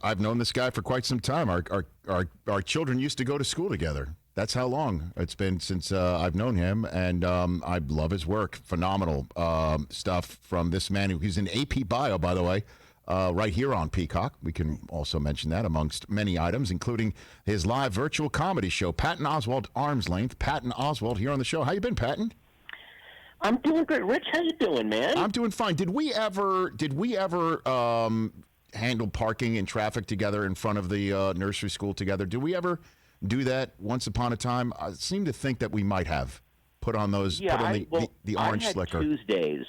I've known this guy for quite some time. Our children used to go to school together. That's how long it's been since I've known him, and I love his work. Phenomenal stuff from this man. He's in AP Bio, by the way, right here on Peacock. We can also mention that amongst many items, including his live virtual comedy show, Patton Oswalt Arm's Length. Patton Oswalt here on the show. How you been, Patton? I'm doing great. Rich, how you doing, man? I'm doing fine. Did we ever handle parking and traffic together in front of the nursery school together? Did we ever do that once upon a time? I seem to think that we might have put on those, the orange I had slicker. Tuesdays,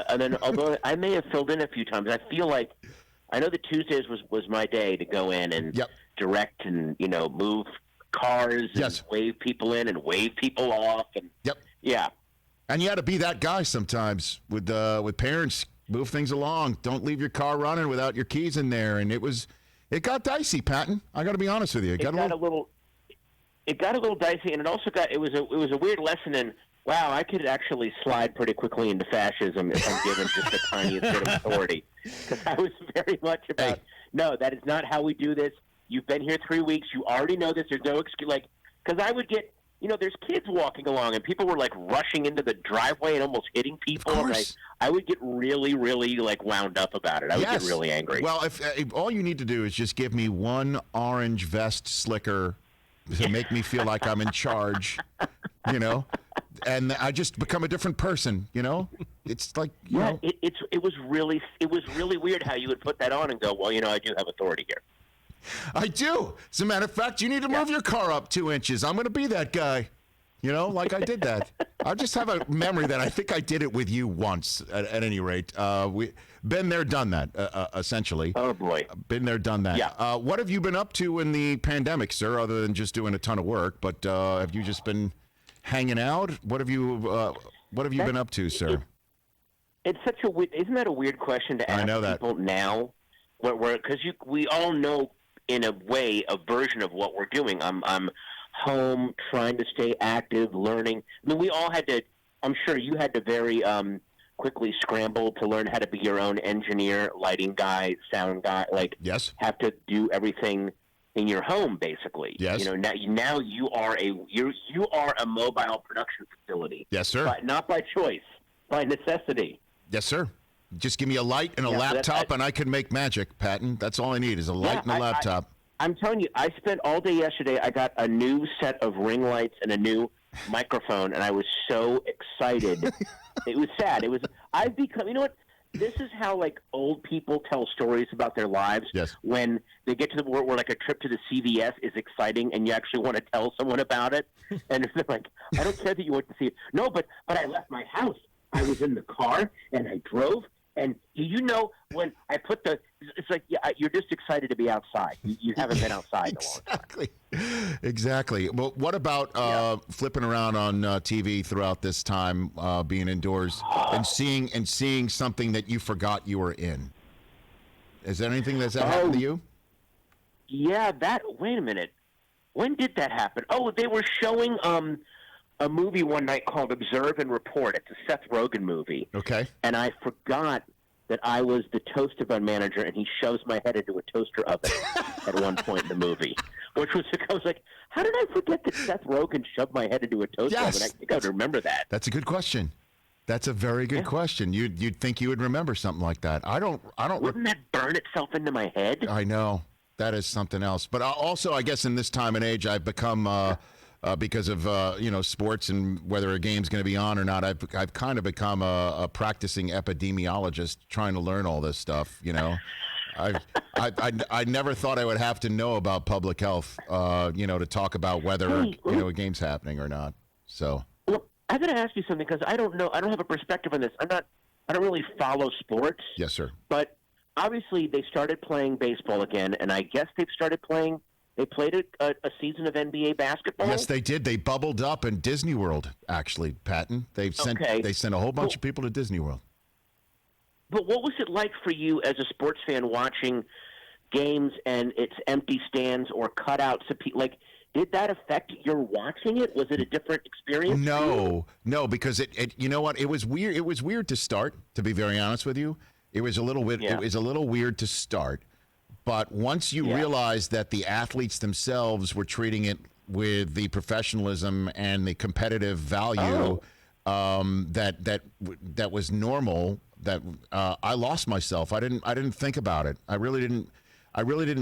and then although I may have filled in a few times, I feel like I know that Tuesdays was my day to go in and direct and move cars and wave people in and wave people off and And you had to be that guy sometimes with parents. Move things along. Don't leave your car running without your keys in there. And it got dicey, Patton. I got to be honest with you. It got a little dicey, and it was a weird lesson in, wow, I could actually slide pretty quickly into fascism if I'm given just the tiniest bit of authority. Because I was very much about, no, that is not how we do this. You've been here 3 weeks. You already know this. There's no excuse. Because I would get, there's kids walking along, and people were, rushing into the driveway and almost hitting people. And I would get really, really, wound up about it. I would get really angry. Well, if all you need to do is just give me one orange vest slicker to make me feel like I'm in charge, and I just become a different person, It's like, it was really weird how you would put that on and go, well, I do have authority here. I do. As a matter of fact, you need to move your car up 2 inches. I'm going to be that guy. I did that. I just have a memory that I think I did it with you once, at any rate. We been there, done that, essentially. Oh, boy. Been there, done that. Yeah. What have you been up to in the pandemic, sir, other than just doing a ton of work? But have you just been hanging out? What have you been up to, sir? It's such isn't that a weird question to ask people now? Because we all know, in a way, a version of what we're doing. I'm home, trying to stay active, learning. I mean, we all had to, I'm sure you had to very quickly scramble to learn how to be your own engineer, lighting guy, sound guy, have to do everything in your home, basically. Yes. Now you are a mobile production facility. Yes, sir. But not by choice, by necessity. Yes, sir. Just give me a light and a laptop, and I can make magic, Patton. That's all I need is a light and a laptop. I'm telling you, I spent all day yesterday. I got a new set of ring lights and a new microphone, and I was so excited. It was sad. I've become, this is how, old people tell stories about their lives. Yes. When they get to the point where, a trip to the CVS is exciting and you actually want to tell someone about it. And they're like, I don't care that you went to see it. No, but I left my house. I was in the car, and I drove. And when I put it's like, you're just excited to be outside. You haven't been outside in a long time. Exactly. Well, what about flipping around on TV throughout this time, being indoors and seeing something that you forgot you were in? Is there anything that's happened to you? Yeah, wait a minute. When did that happen? Oh, they were showing a movie one night called Observe and Report. It's a Seth Rogen movie. Okay. And I forgot that I was the toaster bun manager, and he shoves my head into a toaster oven at one point in the movie. I was like, how did I forget that Seth Rogen shoved my head into a toaster oven? I think I would remember that. That's a good question. That's a very good question. You'd think you would remember something like that. I don't. Wouldn't that burn itself into my head? I know. That is something else. But also, I guess in this time and age, I've become because of sports and whether a game's going to be on or not. I've kind of become a practicing epidemiologist, trying to learn all this stuff. I never thought I would have to know about public health, to talk about whether a game's happening or not. So. Well, I got to ask you something because I don't know. I don't have a perspective on this. I don't really follow sports. Yes, sir. But obviously, they started playing baseball again, and I guess they played a season of NBA basketball. Yes, they did. They bubbled up in Disney World, actually, Patton. They sent a whole bunch of people to Disney World. But what was it like for you as a sports fan watching games and it's empty stands or cutouts of people? Did that affect your watching it? Was it a different experience? No, because it you know what? It was weird. It was weird to start, to be very honest with you. It was a little bit. It was a little weird to start, But once you realize that the athletes themselves were treating it with the professionalism and the competitive value that was normal, that I lost myself. I didn't think about it. I really didn't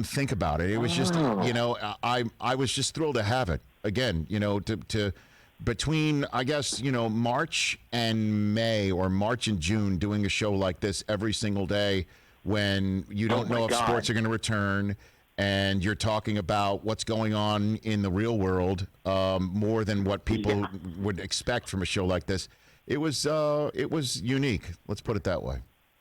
think about it. It was just, I was just thrilled to have it again. To between, I guess, March and May, or March and June, doing a show like this every single day when you don't know if sports are going to return, and you're talking about what's going on in the real world more than what people would expect from a show like this. It was unique. Let's put it that way.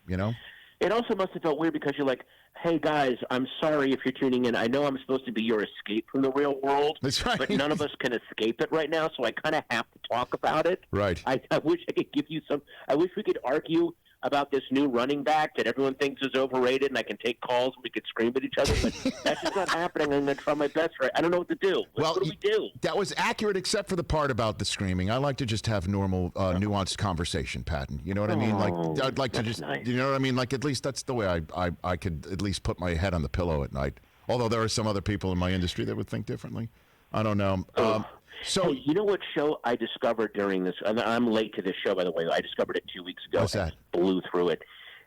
It also must have felt weird because you're like, hey, guys, I'm sorry if you're tuning in. I know I'm supposed to be your escape from the real world, That's right. but none of us can escape it right now, so I kind of have to talk about it. Right. I wish I could give you some – I wish we could argue about this new running back that everyone thinks is overrated, and I can take calls and we could scream at each other, but that's just not happening. I'm going to try my best. Right? I don't know what to do. What do we do? That was accurate, except for the part about the screaming. I like to just have normal, nuanced conversation, Patton. You know what I mean? Like, I'd like to just, nice. You know what I mean? Like, at least that's the way I could at least put my head on the pillow at night. Although there are some other people in my industry that would think differently. I don't know. So, you know what show I discovered during this? And I'm late to this show, by the way. I discovered it 2 weeks ago. What's that? Blew through it.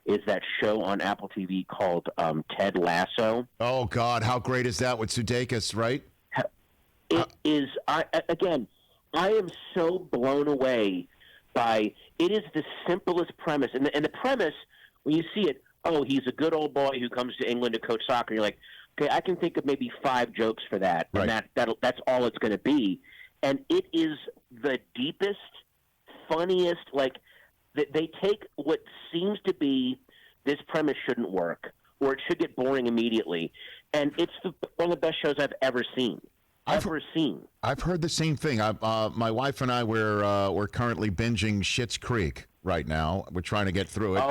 Is that show on Apple TV called Ted Lasso? Oh God, how great is that with Sudeikis, right? It is. I am so blown away by. It is the simplest premise, and the premise when you see it. Oh, he's a good old boy who comes to England to coach soccer. You're like, okay, I can think of maybe 5 jokes for that, and that's all it's going to be. And it is the deepest, funniest, like, they take what seems to be this premise shouldn't work, or it should get boring immediately, and it's one of the best shows I've ever seen. I've heard the same thing. My wife and I, we're currently binging Schitt's Creek right now. We're trying to get through it.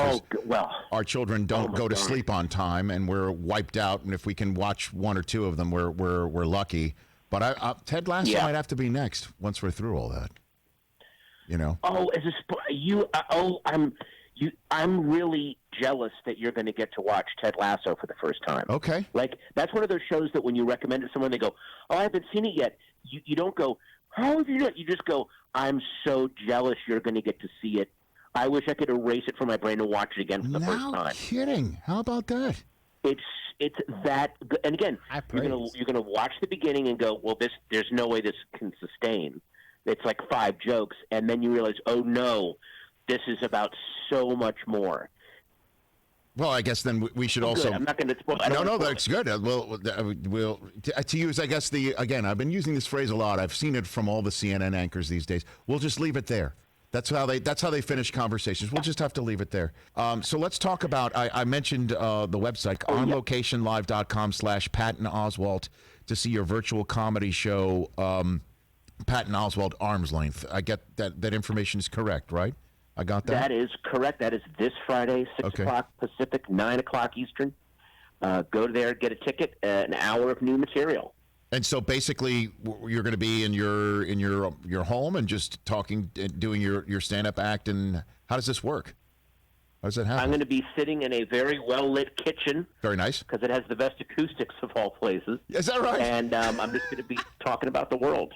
Our children don't go to sleep on time, and we're wiped out, and if we can watch 1 or 2 of them, we're lucky. But Ted Lasso might have to be next once we're through all that. I'm really jealous that you're going to get to watch Ted Lasso for the first time. Okay. Like, that's one of those shows that when you recommend it to someone, they go, oh, I haven't seen it yet. You don't go, how have you not? You just go, I'm so jealous you're going to get to see it. I wish I could erase it from my brain and watch it again for the first time. No kidding. How about that? It's that good. And again, you're gonna watch the beginning and go, well, there's no way this can sustain. It's like 5 jokes, and then you realize, oh no, this is about so much more. Well, I guess then we should also. Good. I'm not going to spoil. No, that's good. We'll to use. I guess I've been using this phrase a lot. I've seen it from all the CNN anchors these days. We'll just leave it there. That's how they finish conversations. We'll just have to leave it there. So let's talk about. I mentioned the website onlocationlive.com/Patton Oswalt to see your virtual comedy show, Patton Oswalt Arm's Length. I get that information is correct, right? I got that? That is correct. That is this Friday, 6 o'clock Pacific, 9 o'clock Eastern. Go there, get a ticket, an hour of new material. And so basically, you're going to be in your home and just talking, doing your stand-up act. And how does this work? How does that happen? I'm going to be sitting in a very well-lit kitchen. Very nice. Because it has the best acoustics of all places. Is that right? And I'm just going to be talking about the world.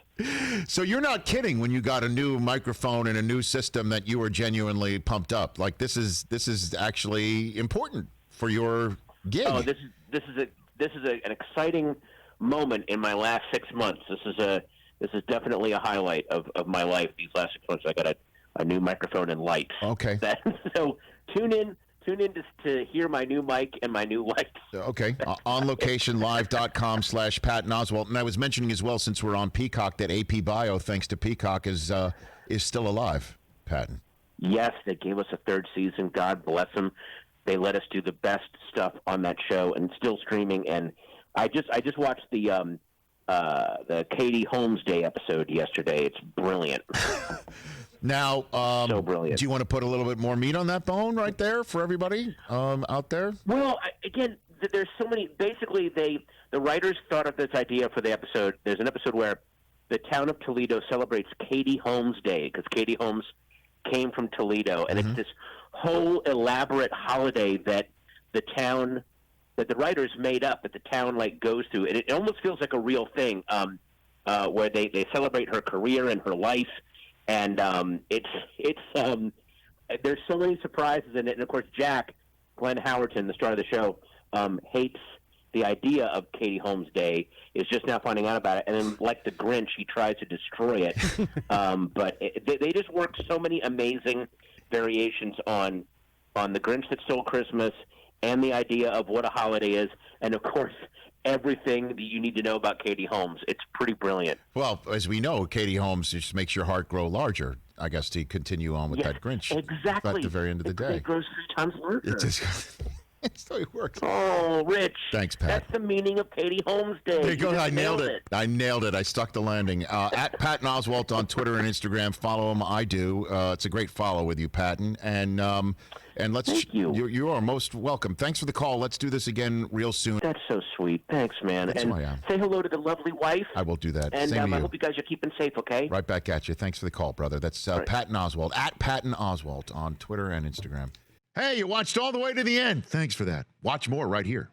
So you're not kidding when you got a new microphone and a new system that you were genuinely pumped up. Like, this is actually important for your gig. Oh, this is an exciting moment in my last 6 months. This is definitely a highlight of my life. These last 6 months, I got a new microphone and lights. Okay. So tune in to hear my new mic and my new lights. Okay. onlocationlive.com/Patton Oswalt. And I was mentioning as well, since we're on Peacock, that AP Bio, thanks to Peacock, is still alive, Patton. Yes, they gave us a 3rd season. God bless them. They let us do the best stuff on that show, and it's still streaming. And I just watched the Katie Holmes Day episode yesterday. It's brilliant. Now, so brilliant. Do you want to put a little bit more meat on that bone right there for everybody out there? Well, again, there's so many. Basically, the writers thought of this idea for the episode. There's an episode where the town of Toledo celebrates Katie Holmes Day because Katie Holmes came from Toledo, and it's this whole elaborate holiday that the town that the writers made up that the town like goes through. And it almost feels like a real thing where they celebrate her career and her life. And there's so many surprises in it. And, of course, Jack, Glenn Howerton, the star of the show, hates the idea of Katie Holmes' Day, is just now finding out about it. And then, like the Grinch, he tries to destroy it. But they just work so many amazing variations on the Grinch That Stole Christmas and the idea of what a holiday is. And, of course, everything that you need to know about Katie Holmes. It's pretty brilliant. Well, as we know, Katie Holmes just makes your heart grow larger, I guess, to continue on with that Grinch. Exactly. At the very end of the day. It grows 3 times larger. It just... That's how it works. Oh, Rich. Thanks, Pat. That's the meaning of Katie Holmes' Day. There you go. I nailed it. I nailed it. I stuck the landing. At Patton Oswalt on Twitter and Instagram. Follow him. I do. It's a great follow with you, Patton. And let's. Thank you. You are most welcome. Thanks for the call. Let's do this again real soon. That's so sweet. Thanks, man. That's and who I am. Say hello to the lovely wife. I will do that. And Same to I you. hope you guys are keeping safe, okay? Right back at you. Thanks for the call, brother. That's Right. Patton Oswalt. At Patton Oswalt on Twitter and Instagram. Hey, you watched all the way to the end. Thanks for that. Watch more right here.